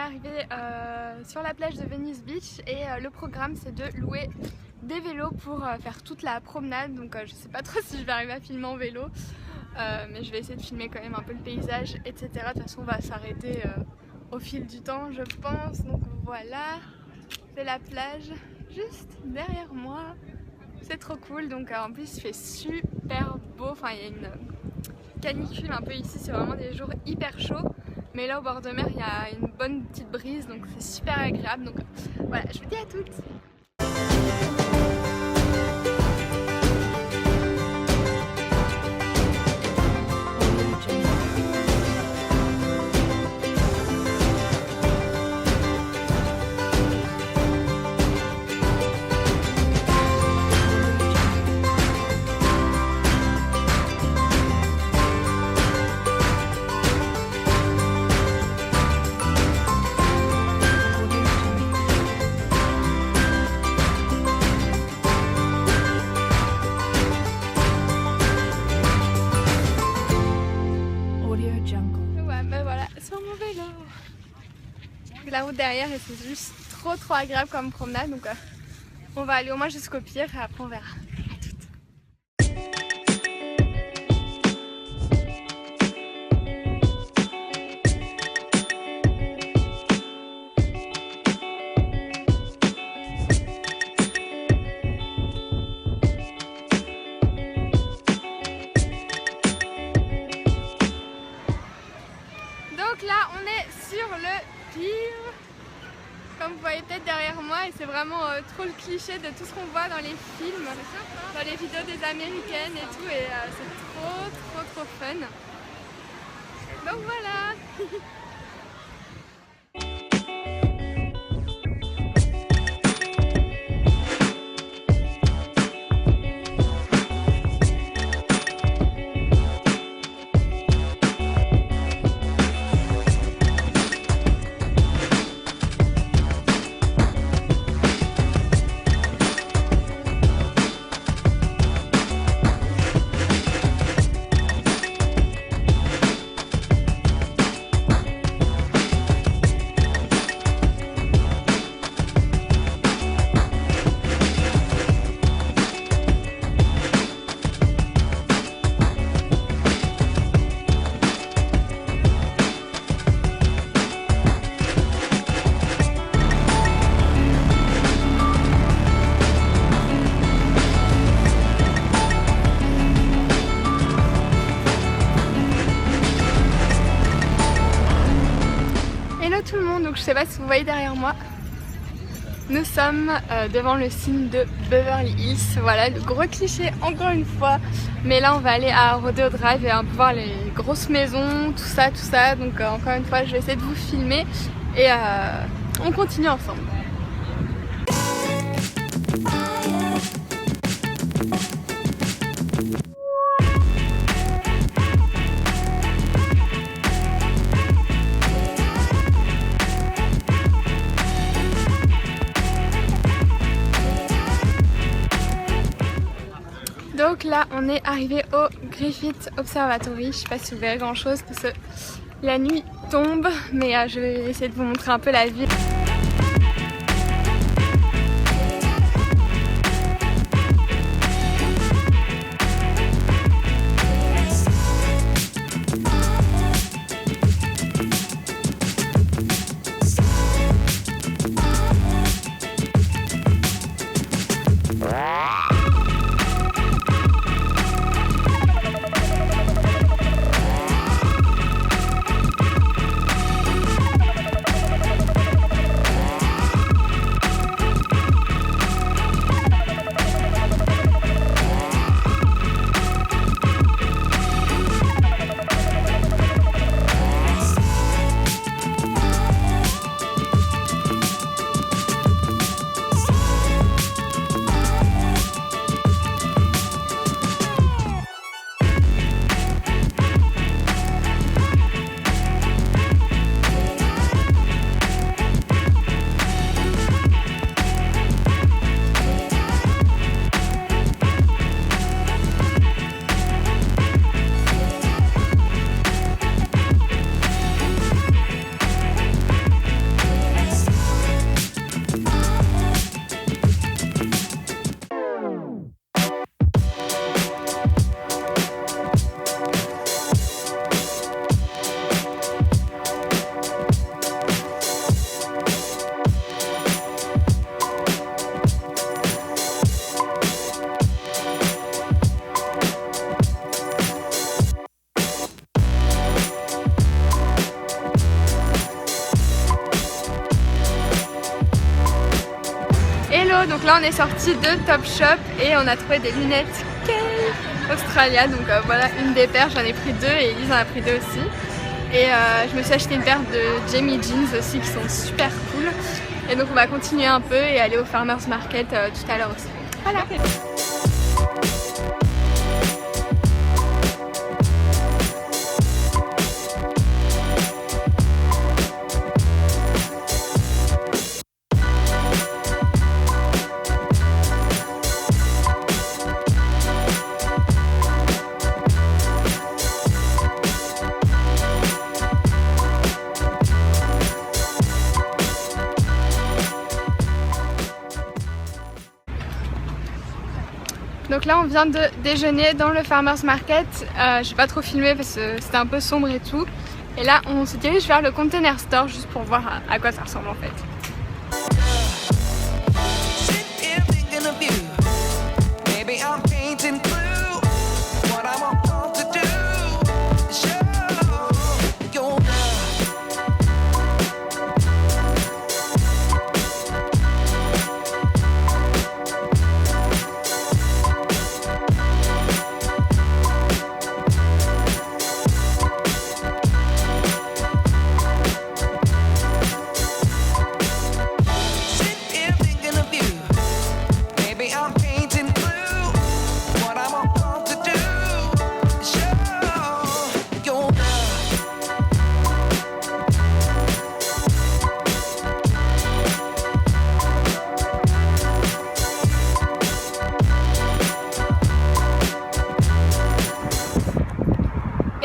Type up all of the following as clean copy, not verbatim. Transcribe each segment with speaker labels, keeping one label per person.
Speaker 1: arrivé sur la plage de Venice Beach et le programme c'est de louer des vélos pour faire toute la promenade. Donc je sais pas trop si je vais arriver à filmer en vélo, mais je vais essayer de filmer quand même un peu le paysage, etc. De toute façon on va s'arrêter au fil du temps je pense. Donc voilà, c'est la plage juste derrière moi. C'est trop cool, donc en plus il fait super beau, enfin il y a une canicule un peu ici, c'est vraiment des jours hyper chauds. Mais là au bord de mer il y a une bonne petite brise, donc c'est super agréable. Donc voilà, je vous dis à toutes. La route derrière et c'est juste trop agréable comme promenade, donc on va aller au moins jusqu'au pier et après on verra. Donc là on est sur le pier, comme vous voyez peut-être derrière moi, et c'est vraiment trop le cliché de tout ce qu'on voit dans les films, dans les vidéos des américaines et tout, et c'est trop fun. Donc voilà. Tout le monde, donc je sais pas si vous voyez derrière moi, nous sommes devant le signe de Beverly Hills. Voilà le gros cliché encore une fois, mais là on va aller à Rodeo Drive et on peut voir les grosses maisons, tout ça. Donc encore une fois je vais essayer de vous filmer et on continue ensemble. Donc là on est arrivé au Griffith Observatory. Je sais pas si vous verrez grand chose parce que la nuit tombe, mais je vais essayer de vous montrer un peu la ville. Donc là on est sorti de Topshop et on a trouvé des lunettes Australia. Donc voilà une des paires, j'en ai pris 2 et Elise en a pris 2 aussi. Et je me suis acheté une paire de Jamie Jeans aussi qui sont super cool. Et donc on va continuer un peu et aller au Farmers Market tout à l'heure aussi. Voilà. Donc là on vient de déjeuner dans le Farmers Market, je vais pas trop filmer parce que c'était un peu sombre et tout. Et là on se dirige vers le Container Store juste pour voir à quoi ça ressemble en fait.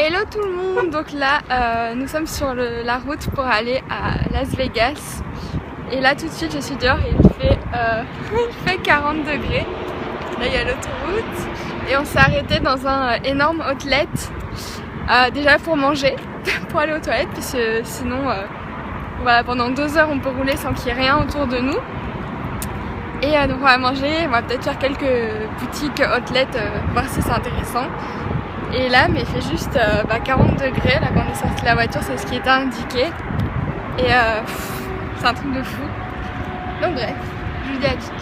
Speaker 1: Hello tout le monde, donc là nous sommes sur la route pour aller à Las Vegas. Et là tout de suite je suis dehors et il fait 40 degrés. Là il y a l'autoroute et on s'est arrêté dans un énorme outlet déjà pour manger, pour aller aux toilettes puisque sinon voilà, pendant 2 heures on peut rouler sans qu'il y ait rien autour de nous. Et donc on va manger, on va peut-être faire quelques boutiques outlet, voir si c'est intéressant. Et là, mais il fait juste 40 degrés, là quand on est sorti de la voiture, c'est ce qui était indiqué. Et c'est un truc de fou. Donc bref, je vous dis à tout.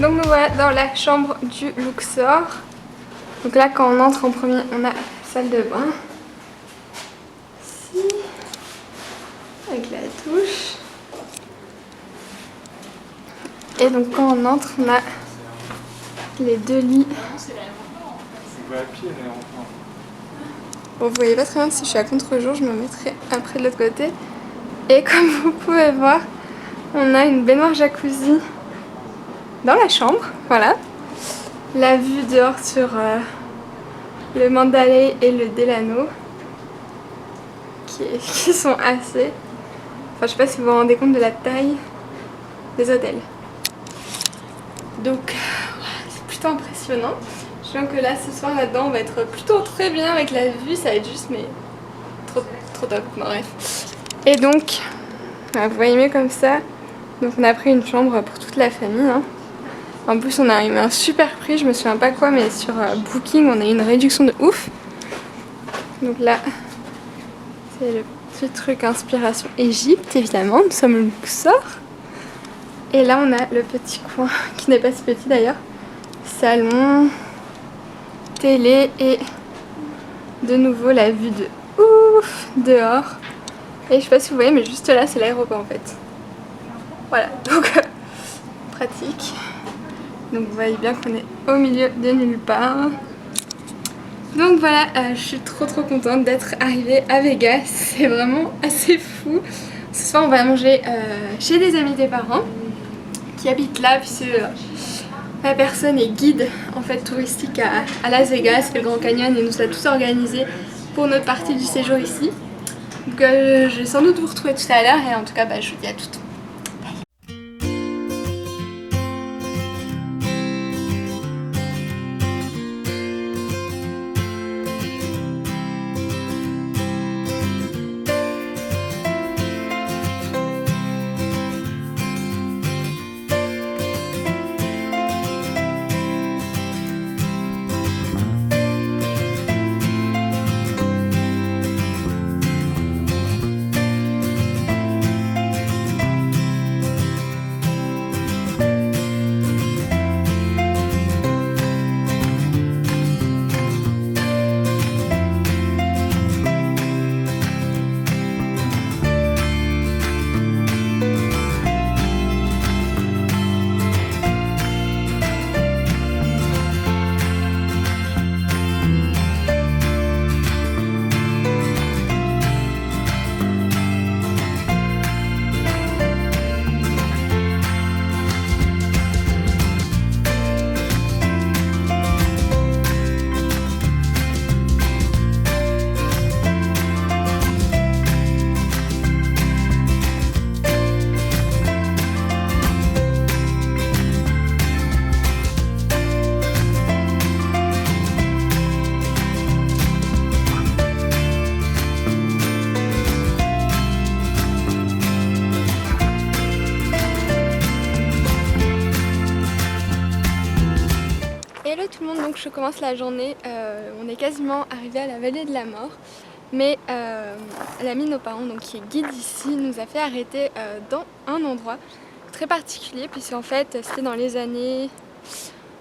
Speaker 1: Donc nous voilà dans la chambre du Luxor. Donc là quand on entre en premier on a la salle de bain. Ici, avec la douche. Et donc quand on entre on a les 2 lits. Bon vous voyez pas très bien si je suis à contre-jour, je me mettrai après de l'autre côté. Et comme vous pouvez voir, on a une baignoire jacuzzi dans la chambre, voilà. La vue dehors sur le Mandalay et le Delano qui sont assez... Enfin je sais pas si vous vous rendez compte de la taille des hôtels. Donc c'est plutôt impressionnant. Je sens que là ce soir là-dedans on va être plutôt très bien avec la vue, ça va être juste mais trop top, bon, bref. Et donc, vous voyez mieux comme ça, donc on a pris une chambre pour toute la famille. Hein. En plus on a eu un super prix, je me souviens pas quoi, mais sur Booking on a eu une réduction de ouf. Donc là, c'est le petit truc inspiration Égypte évidemment, nous sommes le Luxor. Et là on a le petit coin, qui n'est pas si petit d'ailleurs, salon, télé et de nouveau la vue de ouf dehors. Et je sais pas si vous voyez mais juste là c'est l'aéroport en fait. Voilà, donc pratique. Donc vous voyez bien qu'on est au milieu de nulle part. Donc voilà, je suis trop contente d'être arrivée à Vegas, c'est vraiment assez fou. Ce soir on va manger chez des amis des parents qui habitent là, puisque la personne est guide en fait touristique à Las Vegas, fait le Grand Canyon et nous a tous organisé pour notre partie du séjour ici. Donc je vais sans doute vous retrouver tout à l'heure et en tout cas je vous dis à toutes. Hello tout le monde, donc je commence la journée, on est quasiment arrivé à la vallée de la mort, mais l'ami de nos parents, donc, qui est guide ici, nous a fait arrêter dans un endroit très particulier, puisqu'en fait c'était dans les années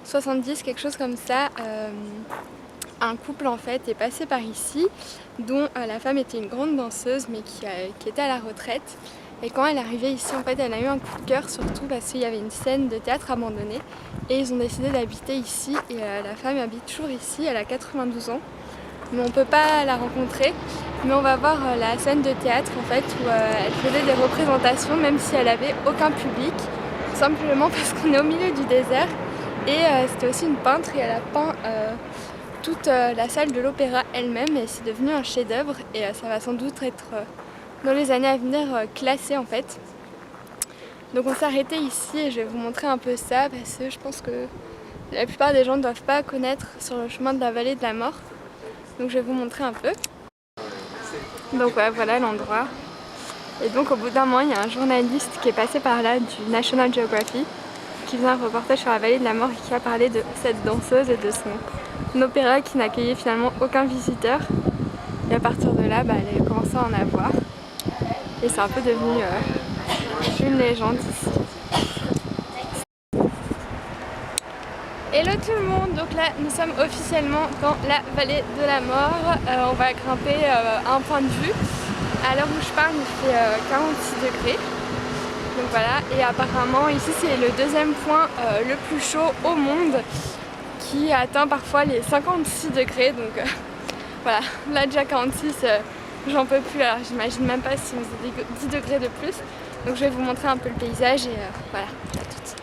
Speaker 1: 70, quelque chose comme ça. Un couple en fait est passé par ici, dont la femme était une grande danseuse mais qui était à la retraite. Et quand elle est arrivée ici, en fait, elle a eu un coup de cœur, surtout parce qu'il y avait une scène de théâtre abandonnée. Et ils ont décidé d'habiter ici. Et la femme habite toujours ici, elle a 92 ans. Mais on ne peut pas la rencontrer. Mais on va voir la scène de théâtre, en fait, où elle faisait des représentations, même si elle avait aucun public. Simplement parce qu'on est au milieu du désert. Et c'était aussi une peintre et elle a peint toute la salle de l'opéra elle-même. Et c'est devenu un chef-d'œuvre. Et ça va sans doute être dans les années à venir classé en fait. Donc on s'est arrêté ici et je vais vous montrer un peu ça parce que je pense que la plupart des gens ne doivent pas connaître sur le chemin de la vallée de la mort. Donc je vais vous montrer un peu. Donc ouais, voilà l'endroit. Et donc au bout d'un moment il y a un journaliste qui est passé par là du National Geographic qui faisait un reportage sur la vallée de la mort et qui a parlé de cette danseuse et de son opéra qui n'accueillait finalement aucun visiteur. Et à partir de là, elle a commencé à en avoir. Et c'est un peu devenu une légende ici. Hello tout le monde, donc là nous sommes officiellement dans la vallée de la mort. On va grimper à un point de vue. À l'heure où je parle il fait 46 degrés. Donc voilà, et apparemment ici c'est le deuxième point le plus chaud au monde qui atteint parfois les 56 degrés. Donc voilà, là déjà 46, j'en peux plus, alors j'imagine même pas si on faisait 10 degrés de plus. Donc je vais vous montrer un peu le paysage et voilà, à toutes.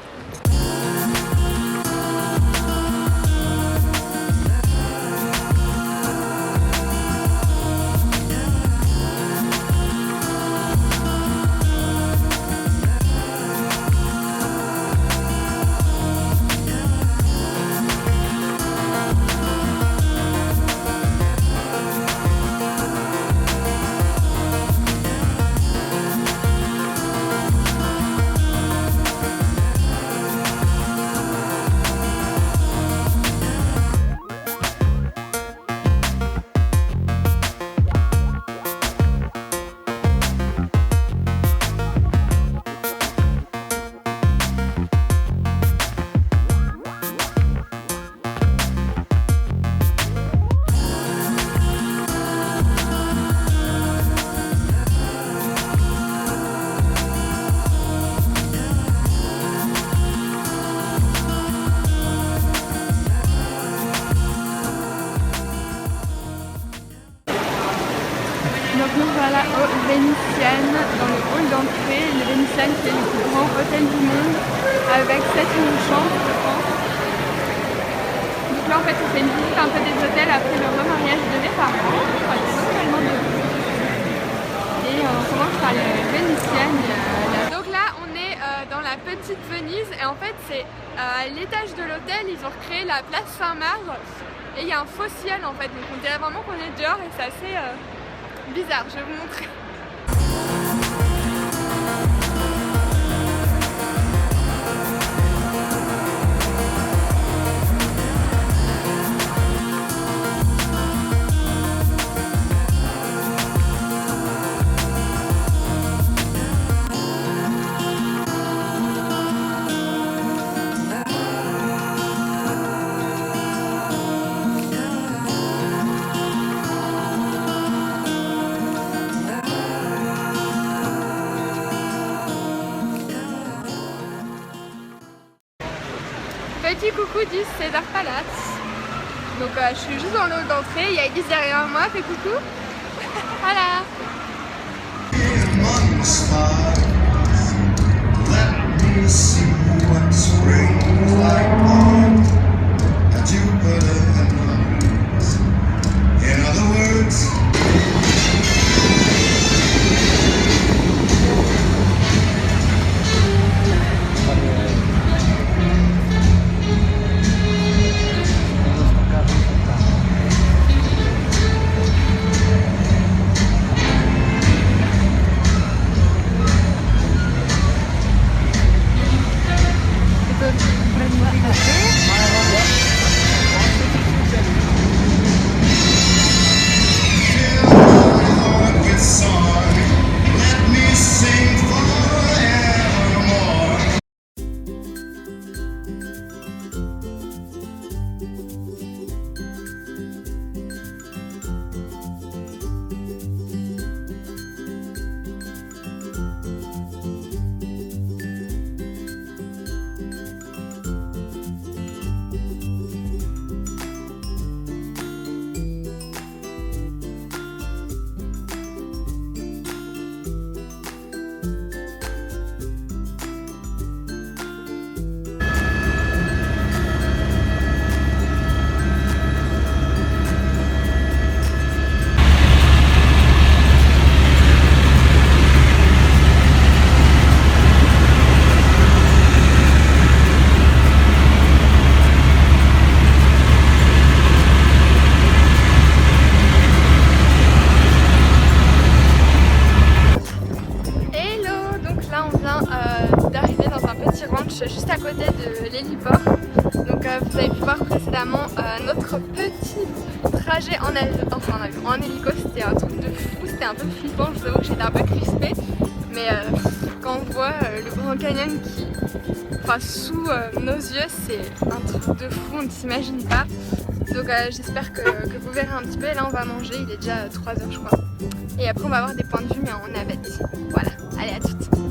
Speaker 1: voilà au Vénitienne, dans le hall d'entrée. Le Vénitienne qui est le plus grand hôtel du monde avec 7000 chambres je pense. Donc là en fait on fait une visite un peu des hôtels après le remariage de mes parents. Enfin, il y a totalement de et on commence par le Vénitienne. Donc là on est dans la petite Venise et en fait c'est à l'étage de l'hôtel ils ont recréé la place Saint-Marc et il y a un faux ciel en fait, donc on dirait vraiment qu'on est dehors et c'est assez bizarre, je vais vous montrer. Petit coucou du César Palace. Donc je suis juste dans le hall d'entrée, il y a Elise derrière moi, fais coucou. Voilà. d'arriver dans un petit ranch juste à côté de l'héliport. Donc vous avez pu voir précédemment notre petit trajet en hélico, c'était un truc de fou, c'était un peu flippant, je vous avoue que j'étais un peu crispée. Mais quand on voit le Grand Canyon qui passe sous nos yeux, c'est un truc de fou, on ne s'imagine pas. Donc j'espère que vous verrez un petit peu. Et là on va manger, il est déjà 3 h je crois. Et après on va avoir des points de vue mais en navette. Voilà, allez à toutes.